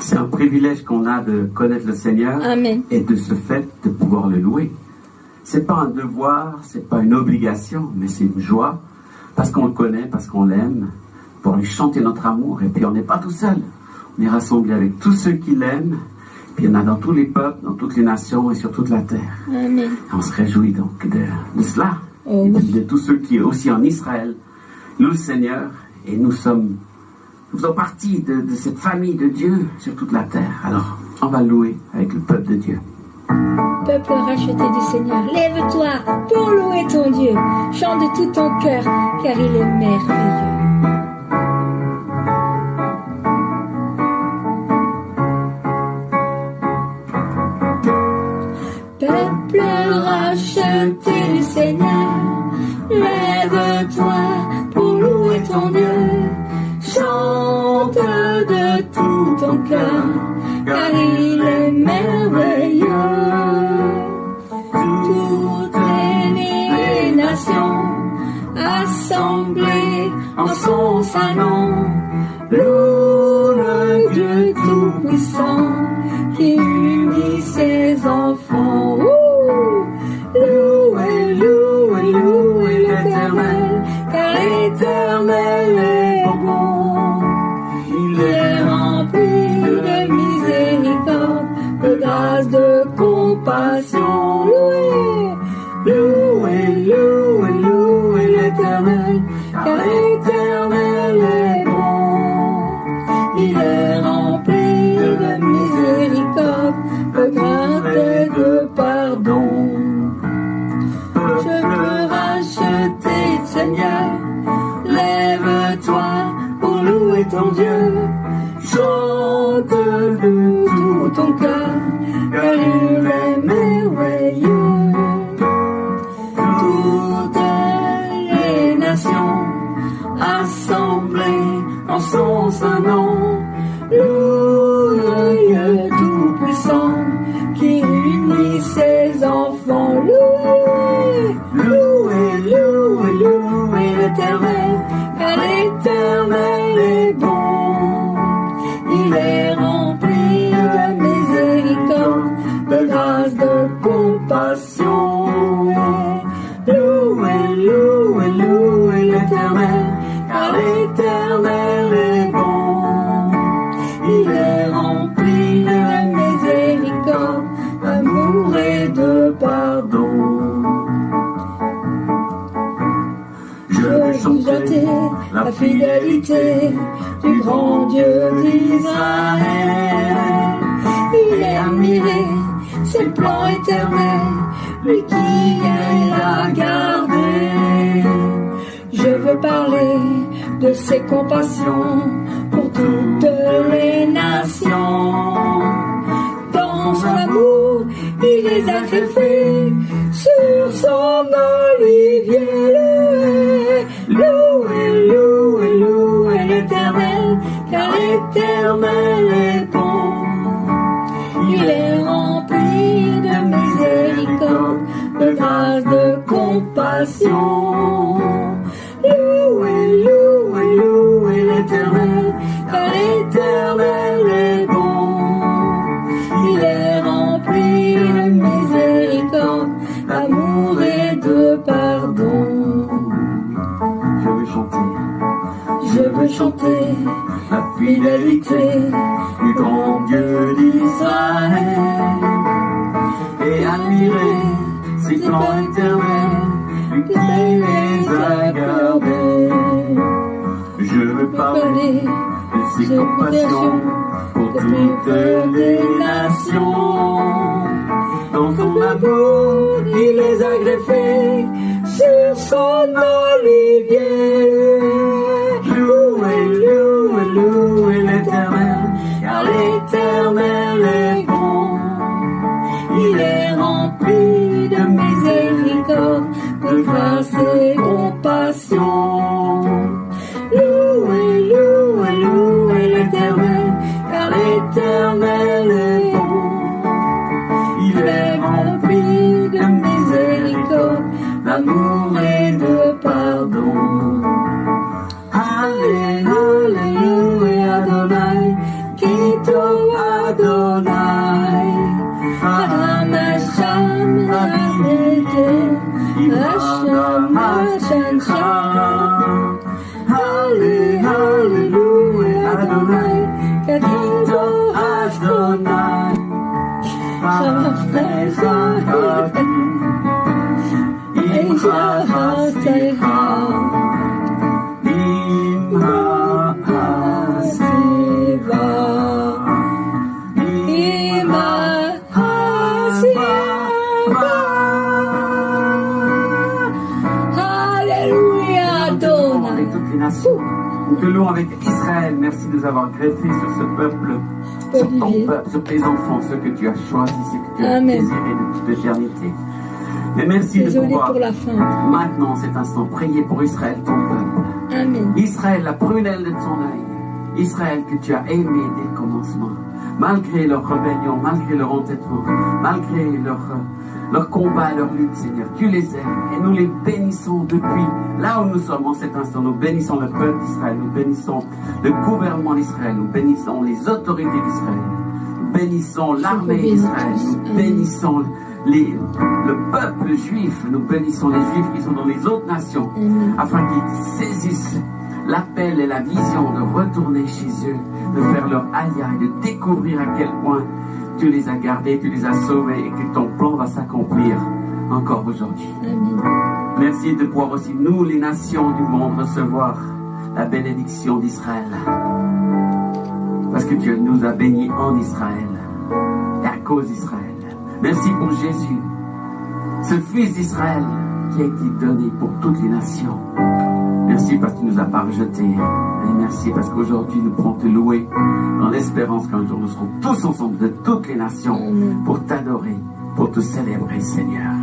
C'est un privilège qu'on a de connaître le Seigneur. Amen. Et de ce fait de pouvoir le louer. C'est pas un devoir, c'est pas une obligation, mais c'est une joie, parce qu'on le connaît, parce qu'on l'aime, pour lui chanter notre amour. Et puis on n'est pas tout seul, on est rassemblés avec tous ceux qui l'aiment, puis il y en a dans tous les peuples, dans toutes les nations et sur toute la terre. Amen. Et on se réjouit donc de cela, Oh, oui. de tous ceux qui, aussi en Israël, louent le Seigneur, et nous faisons partie de cette famille de Dieu sur toute la terre. Alors, on va louer avec le peuple de Dieu. Peuple racheté du Seigneur, lève-toi pour louer ton Dieu. Chante de tout ton cœur, car il est merveilleux. Peuple racheté du Seigneur, lève-toi pour louer ton Dieu. Chante de tout ton cœur, car il est merveilleux. Toutes les nations assemblées en son saint nom louent le Dieu tout-puissant qui unit ses enfants. Louez, louez, louez l'Éternel, car l'Éternel est bon. Il est rempli de miséricorde, de grâce, de compassion. Louez, louez, louez, louez l'Éternel, car l'Éternel est bon. Il est rempli de miséricorde, de grâce et de pardon. Je peux racheter, Seigneur, lève-toi pour louer ton Dieu. Chante de tout ton cœur, car il est merveilleux. Toutes les nations assemblées en son saint nom louent le Dieu tout-puissant qui unit ses enfants. Louez, louez, louez, louez l'Éternel, car l'Éternel est bon. Il est rempli de miséricorde, de grâce, de compassion. Louez, louez, louez l'Éternel, car l'Éternel est bon. Il est rempli de miséricorde, d'amour et de pardon. Je veux chanter la fidélité du grand Dieu d'Israël. Il est admiré, ses plans éternels, lui qui a gardé. Je veux parler de ses compassions pour toutes les nations. Dans son amour, il les a greffés sur son olivier. Louez, louez, louez l'Éternel, car l'Éternel est bon. Il est rempli de miséricorde, de grâce, de compassion. Louez, louez, louez l'Éternel, car l'Éternel est bon. Il est rempli de miséricorde, d'amour et de pardon. Je veux chanter la fidélité du grand Dieu d'Israël et admirer ses plans éternels, lui qui les a gardés. Je veux parler de ses compassions pour toutes les nations. Dans son amour, il les a greffés sur son olivier. Louez, louez, louez l'Éternel, car l'Éternel est bon. Il est rempli de miséricorde, de grâce et compassion. Louez, louez, louez l'Éternel, car l'Éternel est bon. Il est rempli de miséricorde, d'amour et de pardon. Alléluia, Adonai, qui Tova Nous te louons avec Israël. Merci de nous avoir greffé sur ce peuple, sur ton peuple, sur tes enfants, ceux que tu as choisis, ceux que tu as désirés de toute éternité. Et merci de pouvoir maintenant, en cet instant, prier pour Israël, ton peuple. Amen. Israël, la prunelle de ton œil. Israël que tu as aimé dès le commencement. Malgré leur rébellion, malgré leur entêtement, malgré leur combat, leur lutte, Seigneur, tu les aimes et nous les bénissons depuis là où nous sommes en cet instant. Nous bénissons le peuple d'Israël, nous bénissons le gouvernement d'Israël, nous bénissons les autorités d'Israël, nous bénissons l'armée d'Israël, nous bénissons le peuple juif, nous bénissons les juifs qui sont dans les autres nations, afin qu'ils saisissent l'appel et la vision de retourner chez eux, de faire leur alia et de découvrir à quel point tu les as gardés, tu les as sauvés et que ton plan va s'accomplir encore aujourd'hui. Merci de pouvoir aussi, nous, les nations du monde, recevoir la bénédiction d'Israël. Parce que tu nous as bénis en Israël et à cause d'Israël. Merci pour Jésus, ce Fils d'Israël qui a été donné pour toutes les nations. Merci parce que tu ne nous as pas rejetés. Et merci parce qu'aujourd'hui nous pouvons te louer dans l'espérance qu'un jour nous serons tous ensemble de toutes les nations pour t'adorer, pour te célébrer, Seigneur.